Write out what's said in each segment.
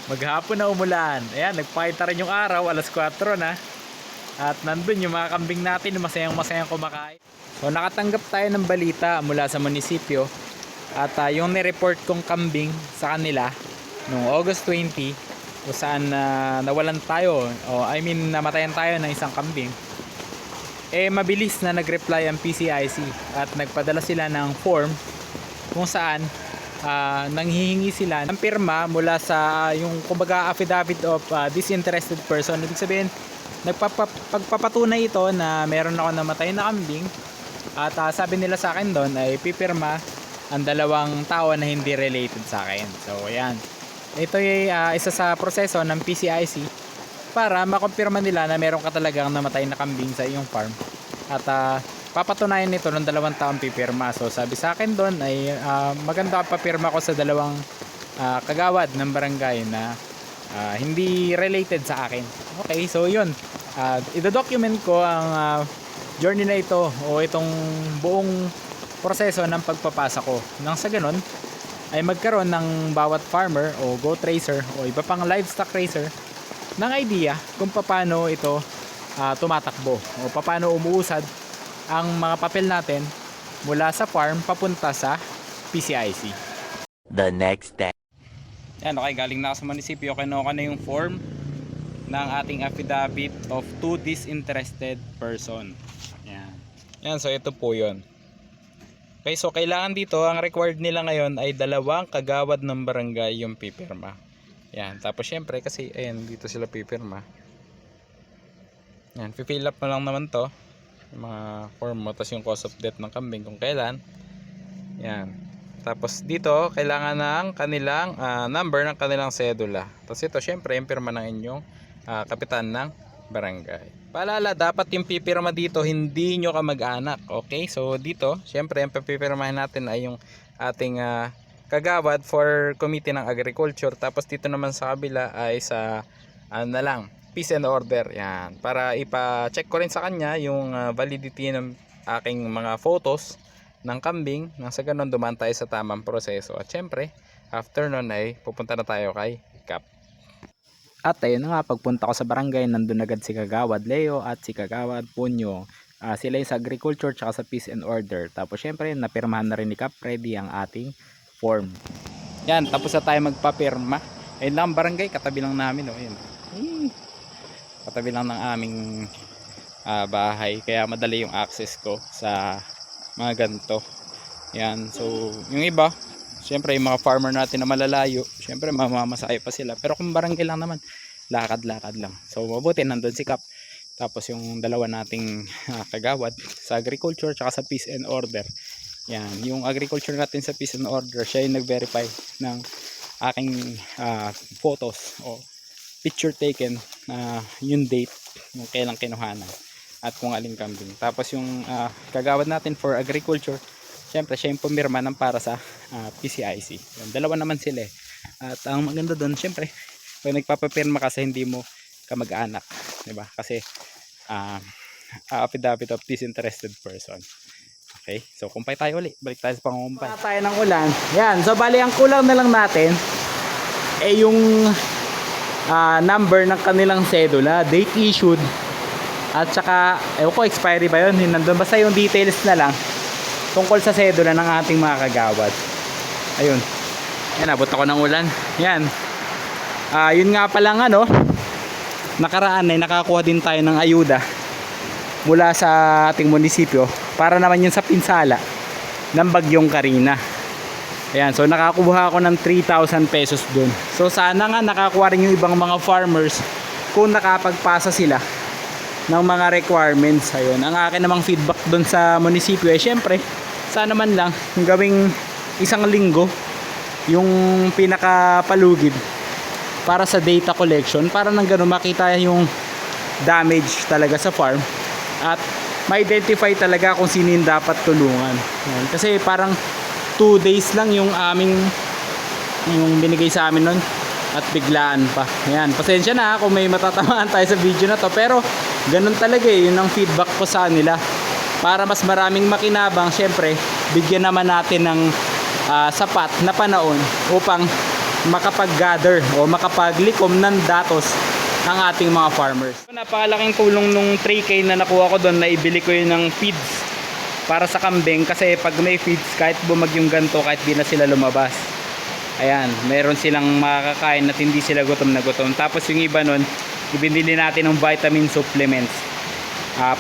Maghapon na umulan. Ayan, nagpakita rin yung araw, alas 4 na. At nandun yung mga kambing natin, masayang kumakain. So nakatanggap tayo ng balita mula sa munisipyo. At yung nireport kong kambing sa kanila noong August 20, kung saan nawalan tayo, namatayan tayo ng isang kambing. Mabilis na nag-reply ang PCIC at nagpadala sila ng form kung saan nanghihingi sila ng pirma mula sa yung kumbaga affidavit of disinterested person. Ibig sabihin pagpapatunay ito na meron ako namatay na kambing at sabi nila sa akin doon ay pipirma ang dalawang tao na hindi related sa akin. So ayan, ito ay isa sa proseso ng PCIC para makumpirma nila na meron ka talagang namatay na kambing sa iyong farm at papatunayan nito ng dalawang taong pipirma. So sabi sa akin doon ay maganda papirma ko sa dalawang kagawad ng barangay na hindi related sa akin. Okay, so yun, idodocument ko ang journey na ito o itong buong proseso ng pagpapasa ko nang sa ganun ay magkaroon ng bawat farmer o goat racer o iba pang livestock racer ng idea kung paano ito tumatakbo o paano umuusad ang mga papel natin mula sa farm papunta sa PCIC. The next day. Yan, okay, galing na ako sa munisipyo, kinuha ko na yung form ng ating affidavit of two disinterested person. Yan. Yan, so ito po yun. Okay, so kailangan dito, ang required nila ngayon ay dalawang kagawad ng barangay yung pipirma. Yan, tapos syempre kasi ayan, dito sila pipirma. Yan, fill up mo lang naman to, yung mga form mo, tapos yung cause of death ng kambing kung kailan. Yan, tapos dito kailangan ng kanilang number ng kanilang sedula. Tapos ito syempre yung pirma ng inyong kapitan ng barangay. Paalala, dapat yung pipirma dito hindi nyo kamag-anak. Okay, so dito syempre yung pipirmahin natin ay yung ating kagawad for committee ng agriculture. Tapos dito naman sa kabila ay sa na lang, peace and order. Yan, para ipa-check ko rin sa kanya yung validity ng aking mga photos ng kambing, nang sa ganun dumaan tayo sa tamang proseso. At syempre after nun ay pupunta na tayo kay Kap. At ayun na nga, pagpunta ko sa barangay, nandun agad si Kagawad Leo at si Kagawad Punyo. Sila yung sa agriculture tsaka sa peace and order. Tapos syempre napirmahan na rin ni Kap ready ang ating form. Yan, tapos na tayo magpapirma. Ayun lang, barangay katabi lang namin, oh. Ayun. Katabi lang ng aming bahay, kaya madali yung access ko sa mga ganito. Yan, so yung iba syempre yung mga farmer natin na malalayo, syempre mamamasakay pa sila, pero kung barangay lang naman, lakad-lakad lang. So mabuti nandun si Kap, tapos yung dalawa nating kagawad sa agriculture tsaka sa peace and order. Yan, yung agriculture natin sa peace and order, siya yung nag-verify ng aking photos o picture taken, yung date, yung kailang kinuhanan at kung aling kambing. Tapos yung kagawad natin for agriculture, syempre siya yung pumirma ng para sa PCIC. Yung dalawa naman sila eh. At ang maganda doon, syempre pag nagpapapirma kasi hindi mo kamag-anak, diba? Kasi affidavit of disinterested person. Okay, so kumpay tayo ulit, balik tayo sa pangumpay. Wala tayo ng ulan. Yan, so bali ang kulang na lang natin eh yung number ng kanilang sedula, date issued, at saka ewan ko expiry ba yun, nandun basta yung details na lang tungkol sa sedula ng ating mga kagawad. Ayun, yan, abot ako ng ulan. Yan, yun nga palang nakaraan ay nakakuha din tayo ng ayuda mula sa ating munisipyo para naman yun sa pinsala ng bagyong Karina. Ayan, so nakakuha ako ng 3,000 pesos dun. So sana nga nakakuha rin yung ibang mga farmers kung nakapagpasa sila ng mga requirements. Ayun, ang akin namang feedback dun sa munisipyo ay syempre sana man lang yung gawing isang linggo yung pinakapalugid para sa data collection, para nang gano'n makita yung damage talaga sa farm at ma-identify talaga kung sino yung dapat tulungan. Ayan, kasi parang 2 days lang yung binigay sa amin nun at biglaan pa. Ayan, pasensya na kung may matatamaan tayo sa video na to, pero ganun talaga eh, yun ang feedback ko sa nila. Para mas maraming makinabang, syempre bigyan naman natin ng sapat na panahon upang makapag-gather o makapaglikom ng datos ng ating mga farmers. Napakalaking tulong nung 3K na nakuha ko doon, na ibili ko yun ng feeds para sa kambing, kasi pag may feeds, kahit bumagyong ganto, kahit di na sila lumabas, ayan, meron silang makakain at hindi sila gutom na gutom. Tapos yung iba nun, ibinili natin ng vitamin supplements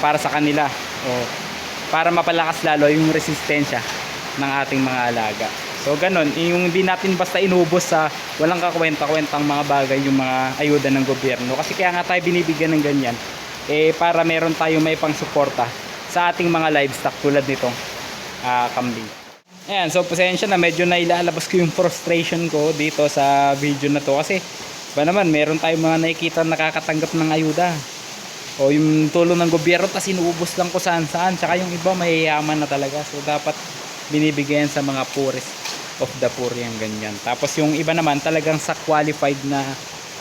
para sa kanila, o para mapalakas lalo yung resistensya ng ating mga alaga. So ganun, yung di natin basta inubos sa walang kakwenta-kwentang mga bagay yung mga ayuda ng gobyerno. Kasi kaya nga tayo binibigyan ng ganyan, para meron tayo may pang-suporta sa ating mga livestock tulad nitong kambing. Ayan, so pasensya na, medyo na ilalabas ko yung frustration ko dito sa video na to, kasi ba naman meron tayong mga nakikita nakakatanggap ng ayuda o yung tulong ng gobyerno, tas inuubos lang ko saan saan, tsaka yung iba mayayaman na talaga. So dapat binibigyan sa mga poorest of the poor, yung ganyan. Tapos yung iba naman talagang sa qualified na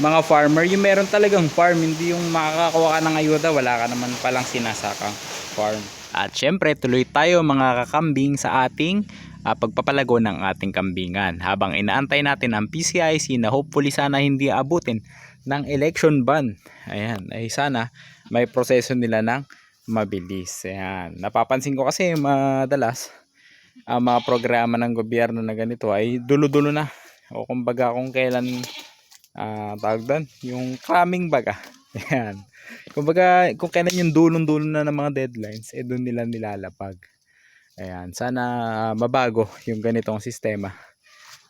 mga farmer, yung meron talagang farm, hindi yung makakakuha ka ng ayuda, wala ka naman palang sinasakang farm. At syempre tuloy tayo mga kakambing sa ating pagpapalago ng ating kambingan, habang inaantay natin ang PCIC na hopefully sana hindi abutin ng election ban. Ayan, ay sana may proseso nila ng mabilis. Ayan, napapansin ko kasi madalas ang mga programa ng gobyerno na ganito ay dulo-dulo na, o kumbaga kung kailan tawag doon, yung coming baga. Ayan, kumbaga kung kailan yung dulong-dulo na ng mga deadlines, doon nila nilalapag. Ayan, sana mabago yung ganitong sistema,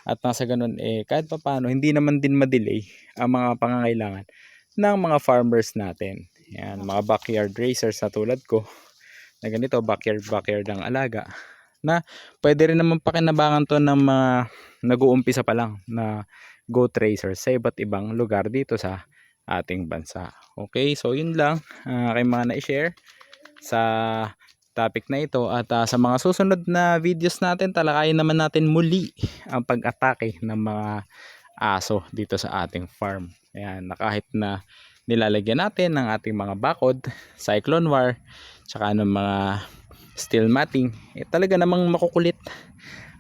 at nasa ganun kahit pa paano hindi naman din madelay ang mga pangangailangan ng mga farmers natin. Ayan, mga backyard racers na tulad ko na ganito, backyard ang alaga, na pwede rin naman pakinabangan to ng mga nag-uumpisa pa lang na goat racers sa iba't ibang lugar dito sa ating bansa. Okay, so yun lang kay mga na-share sa topic na ito, at sa mga susunod na videos natin, talakayin naman natin muli ang pag-atake ng mga aso dito sa ating farm. Ayan, na kahit na nilalagyan natin ng ating mga bakod, cyclone wire, tsaka ng mga steel matting, talaga namang makukulit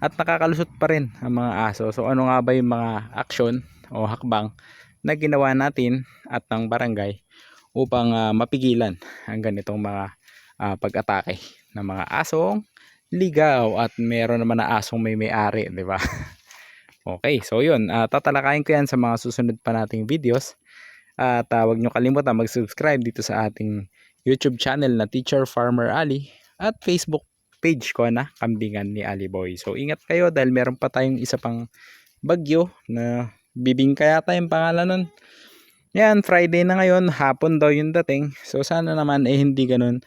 at nakakalusot pa rin ang mga aso. So ano nga ba yung mga action o hakbang na ginawa natin at ng barangay upang mapigilan ang ganitong mga pag-atake ng mga asong ligaw, at meron naman na asong may-ari, di ba? Okay, so yun, tatalakayin ko yan sa mga susunod pa nating videos, at huwag nyo kalimutan mag-subscribe dito sa ating YouTube channel na Teacher Farmer Ali, at Facebook page ko na Kambingan ni Ali Boy. So ingat kayo dahil meron pa tayong isa pang bagyo na bibingka yata yung pangalan nun. Yan, Friday na ngayon, hapon daw yung dating. So sana naman hindi ganun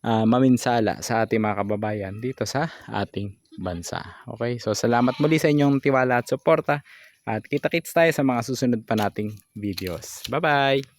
maminsala sa ating mga kababayan dito sa ating bansa. Okay, so salamat muli sa inyong tiwala at suporta, at kita-kits tayo sa mga susunod pa nating videos. Bye bye!